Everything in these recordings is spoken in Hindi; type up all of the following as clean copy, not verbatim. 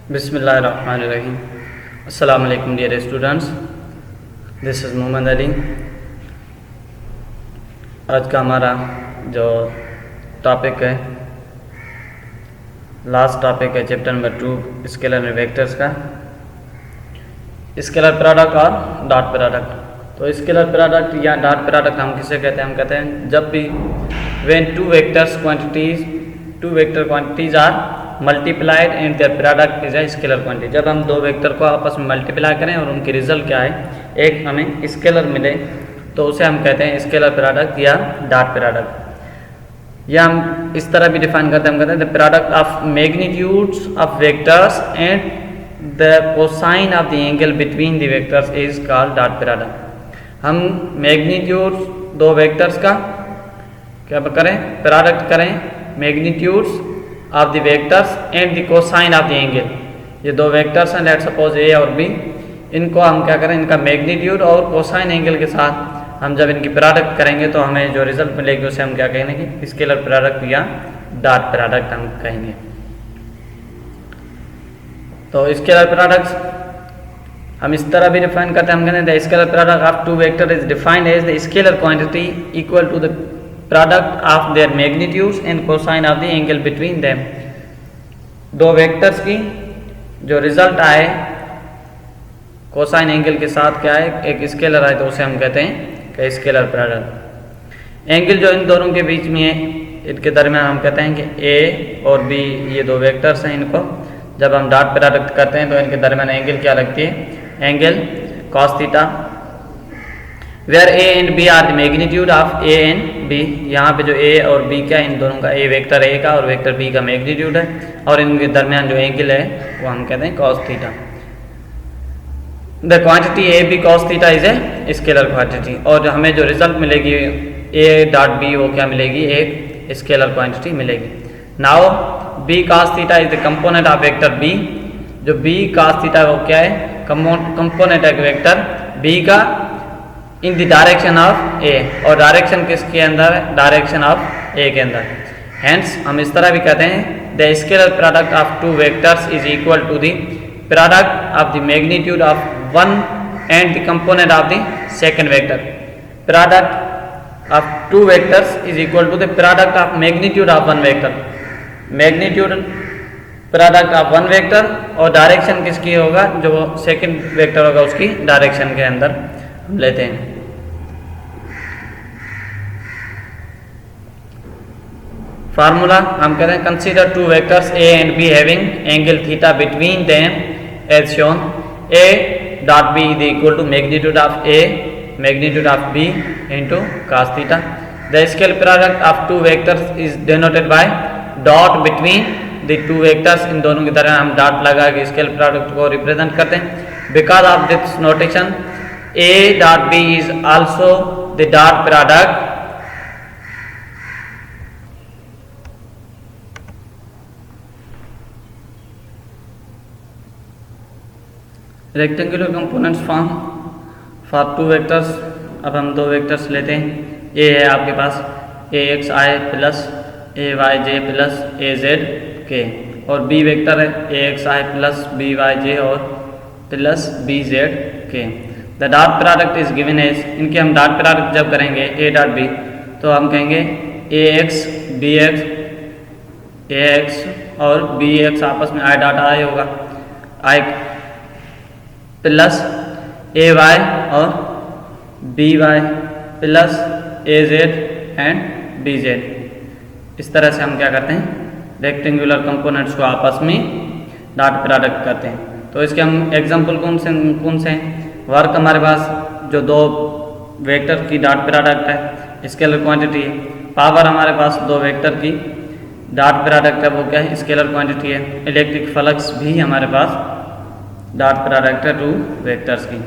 बिस्मिल्लाहिर्रहमानिर्रहीम। अस्सलाम वालेकुम dear students, this is Mohammad Ali. आज का हमारा जो टॉपिक है, लास्ट टॉपिक है chapter number 2 scalar and vectors का, स्केलर प्रोडक्ट और डॉट प्रोडक्ट। तो स्केलर प्रोडक्ट या डॉट प्रोडक्ट हम किसे कहते हैं? हम कहते हैं जब भी when two vector quantities are multiplied and their product is a scalar quantity. जब हम दो वेक्टर को आपस में मल्टीप्लाई करें और उनकी रिजल्ट क्या है, एक हमें स्केलर मिले, तो उसे हम कहते हैं स्केलर प्रोडक्ट या डॉट प्रोडक्ट। या हम इस तरह भी डिफाइन करते हैं, हम कहते हैं the product of magnitudes of vectors and the cosine of the angle between the vectors is called dot product. हम मैग्नीट्यूड्स दो वेक्टर्स का क्या करें, प्रोडक्ट करें, magnitudes of the vectors and the cosine of the angle. ये दो वेक्टर्स हैं, लेट्स सपोज ए और बी, इनको हम क्या करें, इनका मैग्नीट्यूड और कोसाइन एंगल के साथ हम जब इनकी प्रोडक्ट करेंगे तो हमें जो रिजल्ट मिलेगी उसे हम क्या कहेंगे कि स्केलर प्रोडक्ट या डॉट प्रोडक्ट हम कहेंगे। तो स्केलर प्रोडक्ट्स हम इस तरह भी डिफाइन करते हैं, हम कहते हैं the scalar product of two vector is defined as the scalar quantity equal to the product of their magnitudes and cosine of the angle between them. दो वेक्टर्स की जो रिजल्ट आए कोसाइन एंगल के साथ क्या है, एक स्केलर आए, तो उसे हम कहते हैं कि स्केलर प्रोडक्ट। एंगल जो इन दोनों के बीच में है, इनके दरमियान हम कहते हैं कि ए और बी, ये दो वेक्टर्स हैं, इनको जब हम डॉट प्रोडक्ट करते हैं तो इनके दरमियान एंगल क्या लगती है, angle cos theta. Where A and B are the magnitude of A and B. यहाँ पे जो ए और बी क्या है, इन दोनों का, ए वेक्टर ए का और वेक्टर बी का मैग्नीट्यूड है, और इनके दरमियान जो एंगल है वो हम कहते हैं cos theta. The quantity A B cos theta is a scalar quantity. और हमें जो रिजल्ट मिलेगी ए डॉट बी, वो क्या मिलेगी, एक स्केलर क्वांटिटी मिलेगी। Now B cos theta is the component of vector B. जो बी कॉस थीटा वो क्या है, कंपोनेंट है वेक्टर बी का in the direction of A, और डायरेक्शन किसके अंदर है, डायरेक्शन ऑफ ए के अंदर। हेंस हम इस तरह भी कहते हैं the scalar product of two vectors is equal to the product of the magnitude of one and the component of the second vector. Product of two vectors is equal to the product of magnitude of one vector. Magnitude product of one vector और डायरेक्शन किसकी होगा, जो सेकंड वेक्टर होगा उसकी डायरेक्शन के अंदर हम लेते हैं। फार्मूला हम कहते हैं consider two vectors A and B having angle theta between them as shown. A dot B is equal to magnitude of A magnitude of B into cos theta. The scalar product of two vectors is denoted by dot between the two vectors. इन दोनों की तरह हम डॉट लगा के स्केलर प्रोडक्ट को रिप्रेजेंट करते हैं। Because of this notation A dot B is also the dot product rectangular components form for two vectors। अब हम दो वेक्टर्स लेते हैं। A है आपके पास AXI plus AYJ plus AZ k, और B वेक्टर है AXI प्लस BYJ और plus BZ k. The dot product is given as, इनके हम डॉट प्रोडक्ट जब करेंगे ए डॉट बी, तो हम कहेंगे A X B X, A X और बी एक्स आपस में आई डॉट आई होगा, आई प्लस ए वाई और B Y plus A Z and B Z. इस तरह से हम क्या करते हैं, रेक्टेंगुलर कंपोनेंट्स को आपस में डॉट प्रोडक्ट करते हैं। तो इसके हम एग्जाम्पल कौन से हैं? वर्क हमारे पास जो दो वेक्टर की डॉट प्रोडक्ट है स्केलर क्वांटिटी है। पावर हमारे पास दो वेक्टर की डॉट प्रोडक्ट है, वो क्या है, स्केलर क्वांटिटी है। इलेक्ट्रिक फ्लक्स भी हमारे पास डॉट प्रोडक्ट है टू वेक्टर्स की।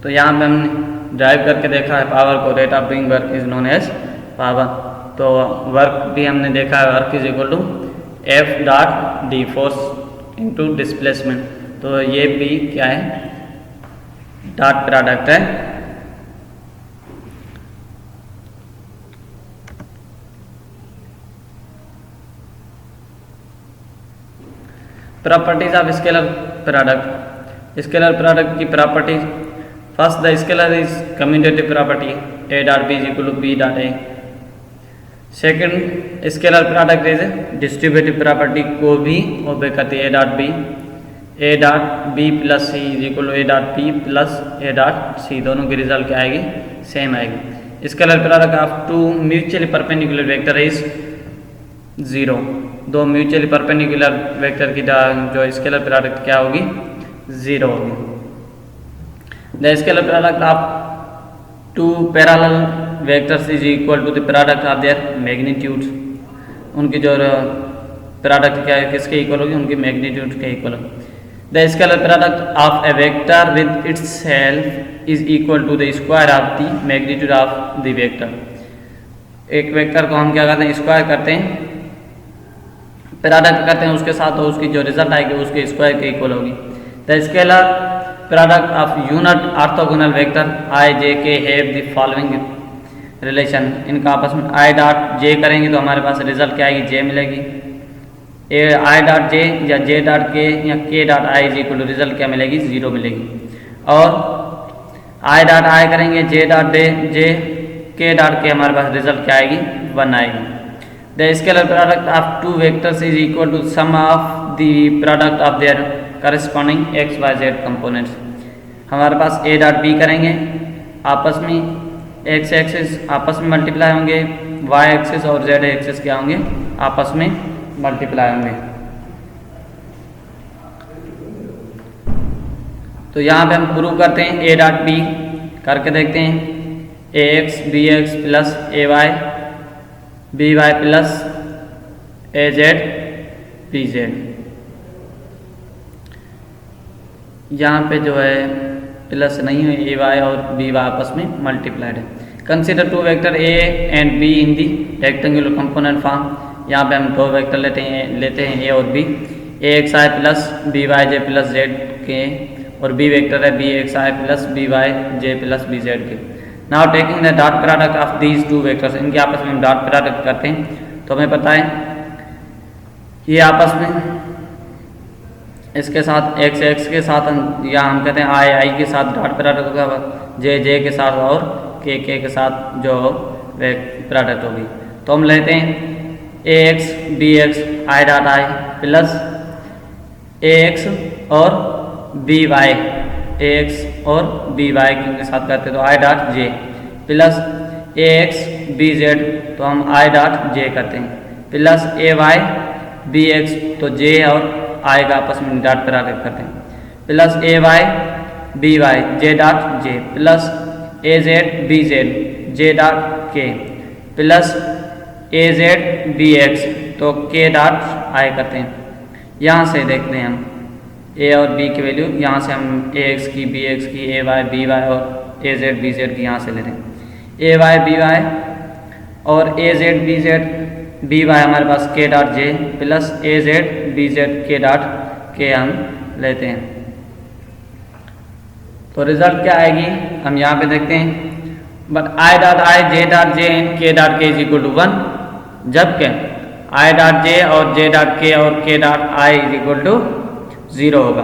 तो यहाँ पे हमने ड्राइव करके देखा है पावर को, rate of doing work is known as power. तो वर्क भी हमने देखा है, work is equal to F dot D, force into displacement. तो ये भी क्या है, डॉट प्रोडक्ट है। Properties of scalar product. Scalar product की properties, first the scalar is commutative property A dot B is equal to B dot A. Second scalar product is distributive property को भी ओबे करती है ए dot B plus C is equal to A dot B plus A dot C, दोनों की रिजल्ट क्या आएगी, सेम आएगी। Scalar product of two mutually perpendicular vector is 0, दो म्यूचुअली परपेंडिकुलर वेक्टर की जो स्केलर प्रोडक्ट क्या होगी, 0 होगी। The scalar product of two parallel vectors is equal to the product of their magnitude. उनकी जो प्रोडक्ट क्या है, किसके इक्वल होगी, उनकी मैग्नीट्यूड के इक्वल होगी। The scalar product of a vector with itself is equal to the square of the magnitude of the vector. एक वेक्टर को हम क्या करते हैं, स्क्वायर करते हैं, प्रोडक्ट करते हैं उसके साथ, तो उसकी जो रिजल्ट आएगी उसके स्क्वायर के इक्वल होगी। The scalar product of unit orthogonal vector I J K have the following relation. इनका आपस में आई डॉट जे करेंगे तो हमारे पास रिजल्ट क्या आएगी, जे मिलेगी। आई डॉट जे या जे डॉट के या k dot i is equal to result क्या मिलेगी, 0 मिलेगी। और आई डॉट आई करेंगे, जे डॉट जे के डॉट के हमारे पास रिजल्ट क्या आएगी, 1 आएगी। The scalar product of two vectors is equal to sum of the product of their corresponding X Y Z components. हमारे पास ए डॉट बी करेंगे, आपस में एक्स एक्सिस आपस में मल्टीप्लाई होंगे, वाई एक्सिस और जेड एक्सिस क्या होंगे, आपस में मल्टीप्लाई होंगे। तो यहाँ पे हम प्रूव करते हैं, ए डॉट बी करके देखते हैं, A X B X plus A Y B Y plus A Z B Z. यहाँ पे जो है प्लस नहीं है, ए वाई और बी वाई आपस में मल्टीप्लाइड है। Consider two vector A and B in the rectangular component form. यहाँ पे हम दो वेक्टर लेते हैं ए और B, A X i plus B Y j plus Z k, और बी वेक्टर है B X i plus B Y j plus B Z के। Now taking the dot product of these two vectors, इनके आपस में हम डॉट प्रोडक्ट करते हैं तो हमें पता है ये आपस में इसके साथ एक्स एक्स के साथ या हम कहते हैं आई आई के साथ डॉट प्रोडक्ट होगा, जे जे के साथ और के के साथ जो प्रोडक्ट होगी। तो हम लेते हैं A X B X I dot I plus A X और बी वाई, ए एक्स और बी वाई के साथ करते तो I dot J plus A X B Z तो हम आई डॉट जे करते हैं, plus A Y B X तो जे और आई का आपस में डॉट प्रोडक्ट करते हैं, plus A Y B Y J dot J plus A Z B Z J dot K plus A Z B X तो के डॉट आई करते हैं। यहाँ से देखते हैं हम ए और बी की वैल्यू, यहाँ से हम ए एक्स की बी एक्स की ए वाई बी वाई और ए जेड बी जेड की यहाँ से ले रहे हैं। ए वाई बी वाई और A Z B Z B Y हमारे पास K dot J plus A Z B Z K dot K हम लेते हैं। तो रिजल्ट क्या आएगी हम यहाँ पे देखते हैं, but I dot I J dot J and के डॉट के इज इक्वल टू 1, जबकि आई डॉट जे और जे डॉट के और k dot i is equal to 0 होगा।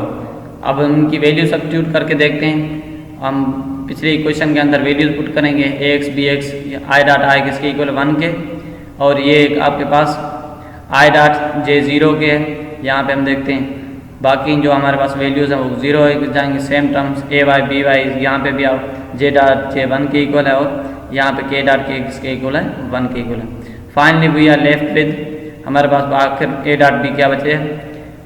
अब उनकी वैल्यू सब्स्टिट्यूट करके देखते हैं। हम पिछले इक्वेशन के अंदर वैल्यूज पुट करेंगे, A X B X I dot I किसके इक्वल 1 के, और ये आपके पास आई डॉट जे 0 के है। यहाँ पे हम देखते हैं बाकी जो हमारे पास वैल्यूज हैं वो 0 हो जाएंगे, सेम टर्म्स ए वाई बी वाई यहाँ पे भी आओ जे डॉट जे 1 के इक्वल है और यहाँ पे के डॉट के किसके इक्वल है 1 के इक्वल है। Finally we are left with, हमारे पास आखिर ए डॉट बी क्या बचे,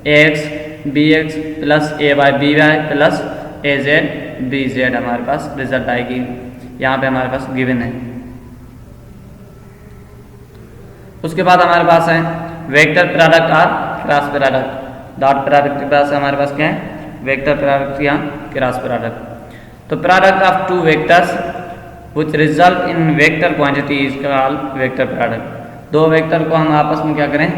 A X B X plus A Y B Y plus A Z B Z हमारे पास रिजल्ट आएगी। यहाँ पे हमारे पास गिवन है। उसके बाद हमारे पास है वेक्टर प्रोडक्ट और क्रॉस प्रोडक्ट। डॉट प्रोडक्ट के पास हमारे पास क्या है, वेक्टर प्रोडक्ट या क्रॉस प्रोडक्ट। तो product of two vectors which result in vector quantity is called vector product. दो वेक्टर को हम आपस में क्या करें,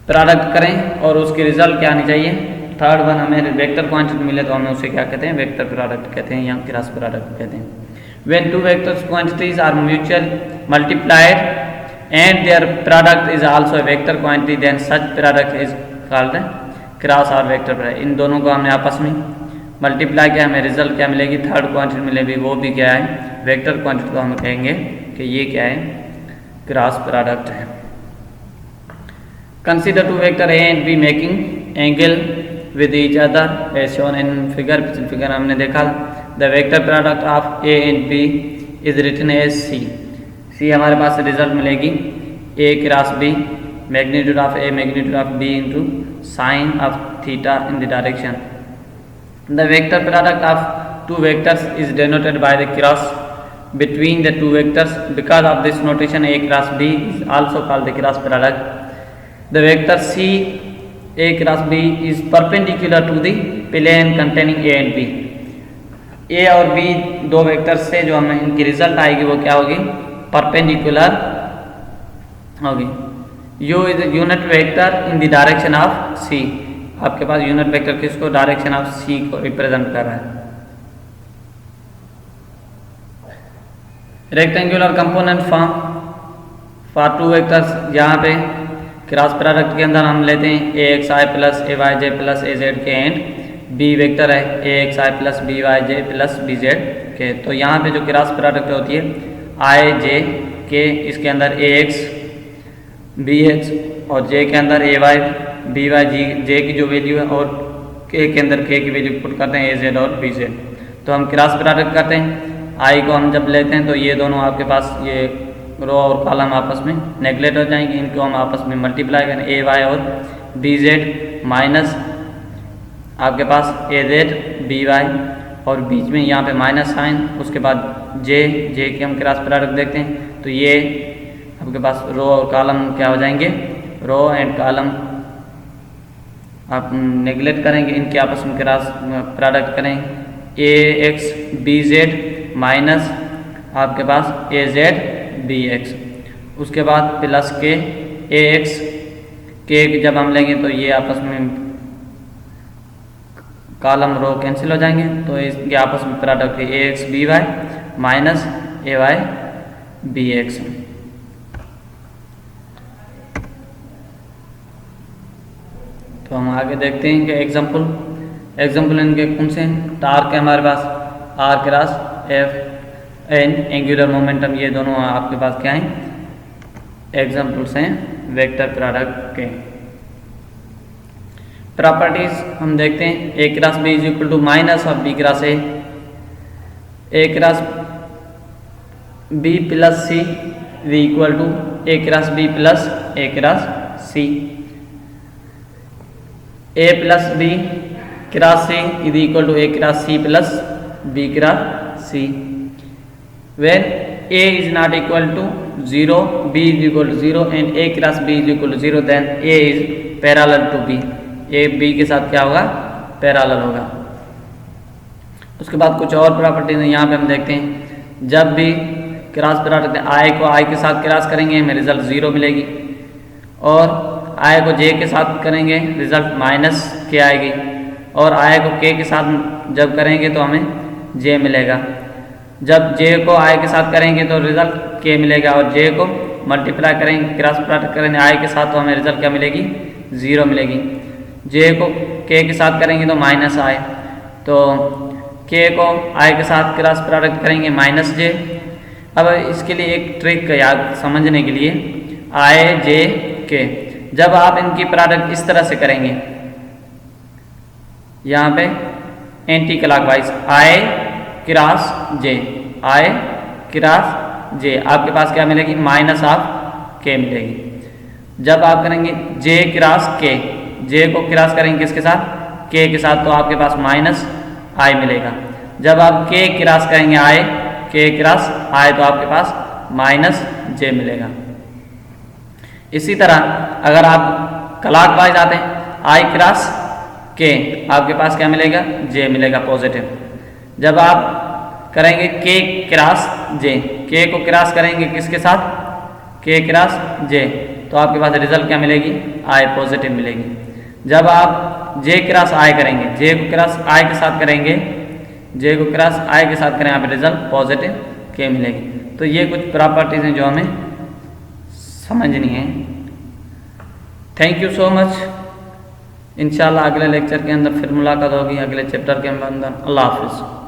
प्रोडक्ट करें और उसकी रिजल्ट क्या आनी चाहिए, थर्ड वन हमें वेक्टर क्वांटिटी मिले तो हमें उसे क्या कहते हैं, वेक्टर प्रोडक्ट कहते हैं या क्रॉस प्रोडक्ट कहते हैं। When two vectors quantities are mutual multiplied and their product is also a vector quantity, then such product is called cross or vector पर है। इन दोनों को हमने आपस में मल्टीप्लाई किया, हमें रिजल्ट क्या मिलेगी, थर्ड क्वांटिटी मिलेगी, वो भी क्या है, वेक्टर क्वांटिटी को हम कहेंगे कि ये क्या है, क्रॉस प्रोडक्ट है। Consider two vector A and B making angle with each other as shown in figure हमने देखा। The vector product of A and B is written as C हमारे पास रिजल्ट मिलेगी A cross B magnitude of A magnitude of B into sine of theta in the direction. The vector product of two vectors is denoted by the cross between the two vectors. Because of this notation, a cross b is also called the cross product. The vector c a cross b is perpendicular to the plane containing a and b. a और b दो वेक्टर्स से जो हमें इनकी रिजल्ट आएगी वो क्या होगी, परपेंडिकुलर होगी। u is a unit vector in the direction of c. आपके पास यूनिट वेक्टर किसको, डायरेक्शन ऑफ c को रिप्रेजेंट कर रहा है। Rectangular component form for two vectors, यहाँ पे क्रॉस प्रोडक्ट के अंदर हम लेते हैं A X i plus A Y j plus A Z के एंड बी वेक्टर है ए X i plus B Y j plus B Z के। तो यहाँ पे जो क्रॉस प्रोडक्ट होती है आई जे के, इसके अंदर ए एक्स बी एक्स और जे के अंदर ए वाई बी वाई जी जे की जो वैल्यू है और के अंदर के की वैल्यू पुट करते हैं ए जेड और बी जेड। तो हम क्रॉस प्रोडक्ट करते हैं, आई को हम जब लेते हैं तो ये दोनों आपके पास ये रो और कॉलम आपस में नेगलेक्ट हो जाएंगे, इनको हम आपस में मल्टीप्लाई करें ए वाई और बी जेड माइनस आपके पास ए जेड बी वाई और बीच में यहाँ पे माइनस साइन, उसके बाद जे के हम क्रॉस प्रोडक्ट देखते हैं तो ये आपके पास रो और कॉलम क्या हो जाएंगे, रो एंड कॉलम आप नेगलेक्ट करेंगे, इनके आपस में क्रॉस प्रोडक्ट करें ए एक्स बी जेड माइनस आपके पास ए जेड बी एक्स, उसके बाद प्लस के ए एक्स के जब हम लेंगे तो ये आपस में कॉलम रो कैंसिल हो जाएंगे, तो इसके आपस में प्रोडक्ट है ए एक्स बी वाई माइनस ए वाई बी एक्स। तो हम आगे देखते हैं कि एग्जाम्पल इनके कौन से हैं। टार्क है हमारे पास r cross F and angular momentum, ये दोनों आपके पास क्या हैं, एग्जाम्पल्स हैं वेक्टर प्रोडक्ट के। प्रॉपर्टीज हम देखते हैं, A cross B is equal to minus of B cross A cross B plus C is equal to A cross B plus A cross C. A plus B cross C is equal to A cross C plus B cross C. When A is not equal to 0, B is equal to 0 and A cross B is equal to 0, then A is parallel to B. A B के साथ क्या होगा, पैरेलल होगा। उसके बाद कुछ और प्रॉपर्टीज हैं, यहाँ पे हम देखते हैं जब भी क्रॉस प्रोडक्ट I को I के साथ क्रॉस करेंगे हमें रिजल्ट 0 मिलेगी और I को J के साथ करेंगे रिजल्ट माइनस के आएगी और I को K के साथ जब करेंगे तो हमें J मिलेगा। जब J को I के साथ करेंगे तो रिजल्ट K मिलेगा और J को मल्टीप्लाई करेंगे क्रॉस प्रोडक्ट करेंगे I के साथ तो हमें रिजल्ट क्या मिलेगी, 0 मिलेगी। J को K के साथ करेंगे तो माइनस I, तो K को I के साथ क्रॉस प्रोडक्ट करेंगे माइनस J। अब इसके लिए एक ट्रिक याद समझने के लिए, I J K जब आप इनकी प्रोडक्ट इस तरह से करेंगे, यहाँ पे anti clockwise I cross J I cross J, आपके पास क्या मिलेगी, माइनस ऑफ K मिलेगी। जब आप करेंगे J क्रॉस K, J को क्रॉस करेंगे किसके साथ, K के साथ, तो आपके पास माइनस I मिलेगा। जब आप K क्रॉस करेंगे K क्रॉस I तो आपके पास माइनस J मिलेगा। इसी तरह अगर आप क्लॉकवाइज आते हैं I क्रॉस K, आपके पास क्या मिलेगा, J मिलेगा पॉजिटिव। जब आप करेंगे K क्रॉस J, K को क्रॉस करेंगे किसके साथ, K क्रॉस J, तो आपके पास रिजल्ट क्या मिलेगी, I पॉजिटिव मिलेगी। जब आप J क्रॉस I करेंगे, J को क्रॉस I के साथ करेंगे, J को क्रॉस I के साथ करें, आप रिजल्ट पॉजिटिव K मिलेगी। तो ये कुछ प्रॉपर्टीज हैं जो हमें समझनी है। Thank you so much. इंशाल्लाह अगले लेक्चर के अंदर फिर मुलाकात होगी अगले चैप्टर के अंदर। अल्लाह हाफिज़।